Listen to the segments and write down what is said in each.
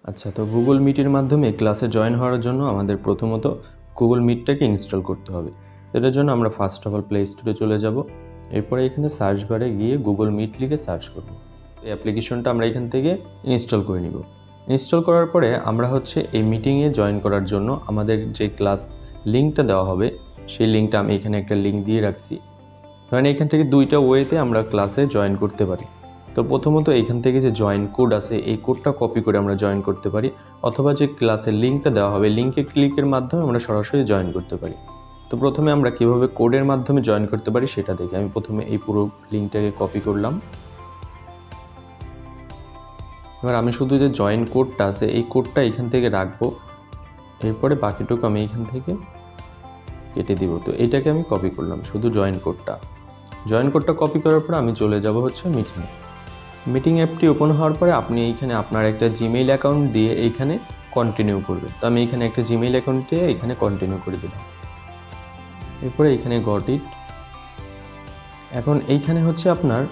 আচ্ছা, তো গুগল মিটের মাধ্যমে ক্লাসে জয়েন হওয়ার জন্য আমাদের প্রথমত গুগল মিটটাকে ইনস্টল করতে হবে। এটার জন্য আমরা ফার্স্ট অফ অল প্লে স্টোরে চলে যাব। এরপরে এখানে সার্চ বারে গিয়ে গুগল মিট লিখে সার্চ করব। এই অ্যাপ্লিকেশনটা আমরা এখান থেকে ইনস্টল করে নিব। ইনস্টল করার পরে আমরা এই মিটিংয়ে জয়েন করার জন্য আমাদের যে ক্লাস লিঙ্কটা দেওয়া হবে সেই লিঙ্কটা আমি এখানে একটা লিঙ্ক দিয়ে রাখছি। ধরেন এখান থেকে দুইটা ওয়েতে আমরা ক্লাসে জয়েন করতে পারি। তো প্রথমত এখান থেকে যে জয়েন কোড আছে এই কোডটা কপি করে আমরা জয়েন করতে পারি, অথবা যে ক্লাসের লিঙ্কটা দেওয়া হবে লিঙ্কে ক্লিকের মাধ্যমে আমরা সরাসরি জয়েন করতে পারি। তো প্রথমে আমরা কিভাবে কোডের মাধ্যমে জয়েন করতে পারি সেটা দেখি। আমি প্রথমে এই পুরো লিঙ্কটাকে কপি করলাম। এবার আমি শুধু যে জয়েন কোডটা আছে এই কোডটা এখান থেকে রাখবো, এরপরে বাকিটুকু আমি এখান থেকে কেটে দিব। তো এইটাকে আমি কপি করলাম, শুধু জয়েন কোডটা কপি করার পর আমি চলে যাব মিটিংয়ে। মিটিং অ্যাপটি ওপেন হওয়ার পরে আপনি এইখানে আপনার একটা জিমেইল অ্যাকাউন্ট দিয়ে এইখানে কন্টিনিউ করবেন। তো আমি এখানে একটা জিমেইল অ্যাকাউন্ট দিয়ে এখানে কন্টিনিউ করে দিলাম। এরপরে এইখানে গট ইট। এখন এইখানে আপনার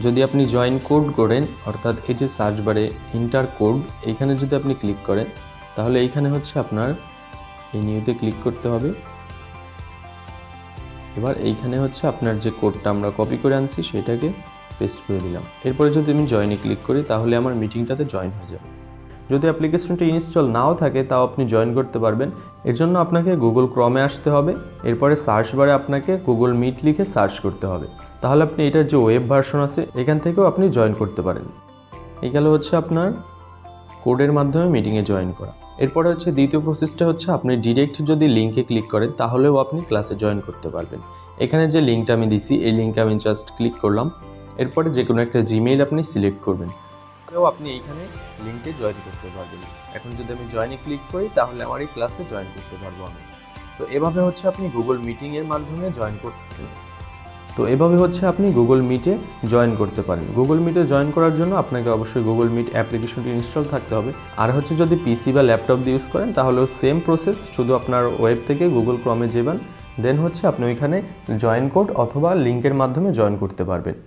যদি আপনি জয়েন কোড করেন, অর্থাৎ এই যে সার্চ বারে এন্টার কোড এইখানে যদি আপনি ক্লিক করেন তাহলে এইখানে আপনার এই নিউতে ক্লিক করতে হবে। এবার এইখানে আপনার যে কোডটা আমরা কপি করে আনছি সেটাকে পেস্ট করে দিলাম। এরপরে যদি আমি জয়েনে ক্লিক করি তাহলে আমার মিটিংটাতে জয়েন হয়ে যাবে। যদি অ্যাপ্লিকেশনটি ইনস্টল নাও থাকে তাও আপনি জয়েন করতে পারবেন। এর জন্য আপনাকে গুগল ক্রমে আসতে হবে, এরপরে সার্চ বারে আপনাকে গুগল মিট লিখে সার্চ করতে হবে। তাহলে আপনি এটার যে ওয়েব ভার্সন আছে এখান থেকেও আপনি জয়েন করতে পারেন। এই গেল আপনার কোডের মাধ্যমে মিটিংয়ে জয়েন করা। এরপরে দ্বিতীয় প্রসেসটা আপনি ডিরেক্ট যদি লিঙ্কে ক্লিক করেন তাহলেও আপনি ক্লাসে জয়েন করতে পারবেন। এখানে যে লিঙ্কটা আমি দিছি এই লিঙ্কে আমি জাস্ট ক্লিক করলাম। এরপরে যে কোনো একটা জিমেইল আপনি সিলেক্ট করবেন, তো আপনি এইখানে লিঙ্কে জয়েন করতে পারবেন। এখন যদি আমি জয়েনে ক্লিক করি তাহলে আমার এই ক্লাসে জয়েন করতে পারবো আমি। তো এভাবে আপনি গুগল মিটিংয়ের মাধ্যমে জয়েন গুগল মিটে জয়েন করতে পারেন। গুগল মিটে জয়েন করার জন্য আপনাকে অবশ্যই গুগল মিট অ্যাপ্লিকেশনটি ইনস্টল থাকতে হবে। আর যদি পিসি বা ল্যাপটপ দিয়ে ইউজ করেন তাহলেও সেম প্রসেস, শুধু আপনার ওয়েব থেকে গুগল ক্রমে যাবেন, দেন আপনি ওইখানে জয়েন কোড অথবা লিঙ্কের মাধ্যমে জয়েন করতে পারবেন।